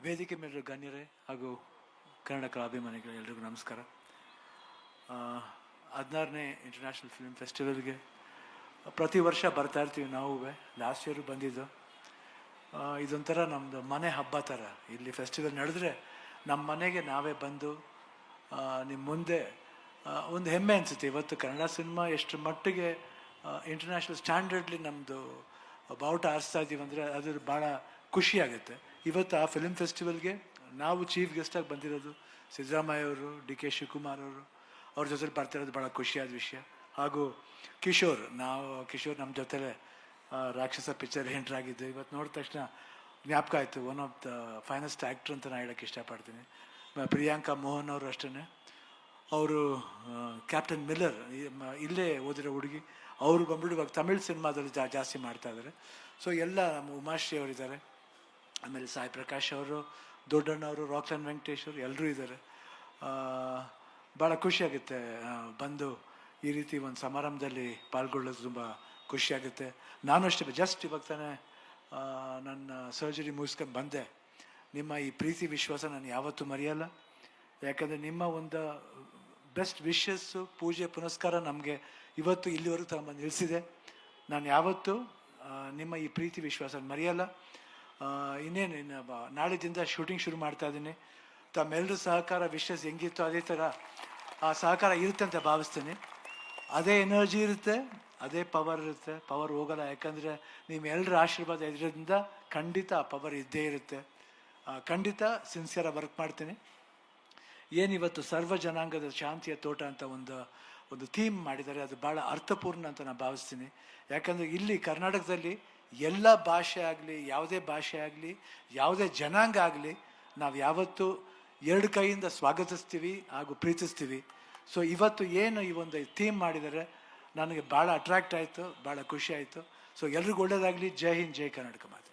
ವೇದಿಕೆ ಮೇಲಿರೋ ಗಣ್ಯರೇ ಹಾಗೂ ಕನ್ನಡ ಕಲಾಭಿಮಾನಿಗಳು ಎಲ್ರಿಗೂ ನಮಸ್ಕಾರ. 16ನೇ ಇಂಟರ್ನ್ಯಾಷನಲ್ ಫಿಲ್ಮ್ ಫೆಸ್ಟಿವಲ್ಗೆ ಪ್ರತಿ ವರ್ಷ ಬರ್ತಾ ಇರ್ತೀವಿ ನಾವು. ಲಾಸ್ಟ್ ಇಯರು ಬಂದಿದ್ದು. ಇದೊಂಥರ ನಮ್ಮದು ಮನೆ ಹಬ್ಬ ಥರ. ಇಲ್ಲಿ ಫೆಸ್ಟಿವಲ್ ನಡೆದ್ರೆ ನಮ್ಮ ಮನೆಗೆ ನಾವೇ ಬಂದು ನಿಮ್ಮ ಮುಂದೆ ಒಂದು ಹೆಮ್ಮೆ ಅನಿಸುತ್ತೆ. ಇವತ್ತು ಕನ್ನಡ ಸಿನಿಮಾ ಎಷ್ಟು ಮಟ್ಟಿಗೆ ಇಂಟರ್ನ್ಯಾಷನಲ್ ಸ್ಟ್ಯಾಂಡರ್ಡ್ಲಿ ನಮ್ಮದು ಬಾವುಟ ಆರಿಸ್ತಾ ಇದ್ದೀವಿ ಅಂದರೆ ಅದು ಭಾಳ ಖುಷಿಯಾಗುತ್ತೆ. ಇವತ್ತು ಆ ಫಿಲ್ಮ್ ಫೆಸ್ಟಿವಲ್ಗೆ ನಾವು ಚೀಫ್ ಗೆಸ್ಟಾಗಿ ಬಂದಿರೋದು ಸಿದ್ದರಾಮಯ್ಯ ಅವರು, ಡಿ ಕೆ ಶಿವಕುಮಾರ್ ಅವರು, ಅವ್ರ ಜೊತೆ ಬರ್ತಿರೋದು ಭಾಳ ಖುಷಿಯಾದ ವಿಷಯ. ಹಾಗೂ ಕಿಶೋರ್ ನಮ್ಮ ಜೊತೆಲೇ ರಾಕ್ಷಸ ಪಿಕ್ಚರ್ ಎಂಟ್ರಾಗಿದ್ದು. ಇವತ್ತು ನೋಡಿದ ತಕ್ಷಣ ಜ್ಞಾಪಕ ಆಯಿತು, one of the finest actor ಅಂತ ನಾನು ಹೇಳೋಕ್ಕೆ ಇಷ್ಟಪಡ್ತೀನಿ. ಪ್ರಿಯಾಂಕಾ ಮೋಹನ್ ಅವರು ಅಷ್ಟೇ. ಅವರು ಕ್ಯಾಪ್ಟನ್ ಮಿಲ್ಲರ್ ಇಲ್ಲೇ ಓದಿರೋ ಹುಡುಗಿ. ಅವರು ಬಂದ್ಬಿಟ್ಟು ಇವಾಗ ತಮಿಳ್ ಸಿನಿಮಾದಲ್ಲಿ ಜಾಸ್ತಿ ಮಾಡ್ತಾಯಿದ್ದಾರೆ. ಸೊ ಎಲ್ಲ ನಮ್ಮ ಉಮಾಶ್ರೀ ಅವರಿದ್ದಾರೆ, ಆಮೇಲೆ ಸಾಯಿ ಪ್ರಕಾಶ್ ಅವರು, ದೊಡ್ಡಣ್ಣವರು, ರಾಕ್ಲೈನ್ ವೆಂಕಟೇಶ್ ಅವರು ಎಲ್ಲರೂ ಇದ್ದಾರೆ. ಭಾಳ ಖುಷಿಯಾಗುತ್ತೆ ಬಂದು ಈ ರೀತಿ ಒಂದು ಸಮಾರಂಭದಲ್ಲಿ ಪಾಲ್ಗೊಳ್ಳೋದು. ತುಂಬ ಖುಷಿಯಾಗುತ್ತೆ. ನಾನು ಅಷ್ಟೇ ಜಸ್ಟ್ ಇವಾಗ ತಾನೇ ನನ್ನ ಸರ್ಜರಿ ಮುಗಿಸ್ಕೊಂಡು ಬಂದೆ. ನಿಮ್ಮ ಈ ಪ್ರೀತಿ ವಿಶ್ವಾಸ ನಾನು ಯಾವತ್ತೂ ಮರೆಯಲ್ಲ. ಯಾಕಂದರೆ ನಿಮ್ಮ ಒಂದು ಬೆಸ್ಟ್ ವಿಶಸ್ಸು, ಪೂಜೆ ಪುನಸ್ಕಾರ ನಮಗೆ ಇವತ್ತು ಇಲ್ಲಿವರೆಗೂ ತಗೊಂಬಂದು ನಿಲ್ಲಿಸಿದೆ. ನಾನು ಯಾವತ್ತೂ ನಿಮ್ಮ ಈ ಪ್ರೀತಿ ವಿಶ್ವಾಸ ಮರೆಯಲ್ಲ. ಇನ್ನೇನು ನಾಳಿದಿಂದ ಶೂಟಿಂಗ್ ಶುರು ಮಾಡ್ತಾ ಇದ್ದೀನಿ. ತಮ್ಮೆಲ್ಲರೂ ಸಹಕಾರ ವಿಶ್ವಾಸ ಹೆಂಗಿತ್ತು ಅದೇ ಥರ ಆ ಸಹಕಾರ ಇರುತ್ತೆ ಅಂತ ಭಾವಿಸ್ತೀನಿ. ಅದೇ ಎನರ್ಜಿ ಇರುತ್ತೆ, ಅದೇ ಪವರ್ ಇರುತ್ತೆ. ಪವರ್ ಹೋಗಲ್ಲ. ಯಾಕಂದರೆ ನಿಮ್ಮೆಲ್ಲರ ಆಶೀರ್ವಾದ ಇದರಿಂದ ಖಂಡಿತ ಆ ಪವರ್ ಇದ್ದೇ ಇರುತ್ತೆ. ಖಂಡಿತ ಸಿನ್ಸಿಯರಾಗಿ ವರ್ಕ್ ಮಾಡ್ತೀನಿ. ಏನಿವತ್ತು ಸರ್ವ ಜನಾಂಗದ ಶಾಂತಿಯ ತೋಟ ಅಂತ ಒಂದು ಥೀಮ್ ಮಾಡಿದ್ದಾರೆ, ಅದು ಭಾಳ ಅರ್ಥಪೂರ್ಣ ಅಂತ ನಾನು ಭಾವಿಸ್ತೀನಿ. ಯಾಕಂದರೆ ಇಲ್ಲಿ ಕರ್ನಾಟಕದಲ್ಲಿ ಎಲ್ಲ ಭಾಷೆ ಆಗಲಿ, ಯಾವುದೇ ಭಾಷೆ ಆಗಲಿ, ಯಾವುದೇ ಜನಾಂಗ ಆಗಲಿ, ನಾವು ಯಾವತ್ತೂ ಎರಡು ಕೈಯಿಂದ ಸ್ವಾಗತಿಸ್ತೀವಿ ಹಾಗೂ ಪ್ರೀತಿಸ್ತೀವಿ. ಸೊ ಇವತ್ತು ಏನು ಈ ಒಂದು ಥೀಮ್ ಮಾಡಿದ್ದಾರೆ ನನಗೆ ಭಾಳ ಅಟ್ರಾಕ್ಟ್ ಆಯಿತು, ಭಾಳ ಖುಷಿ ಆಯಿತು. ಸೊ ಎಲ್ರಿಗೂ ಒಳ್ಳೆಯದಾಗಲಿ. ಜೈ ಹಿಂದ್, ಜೈ ಕರ್ನಾಟಕ ಮಾತೆ.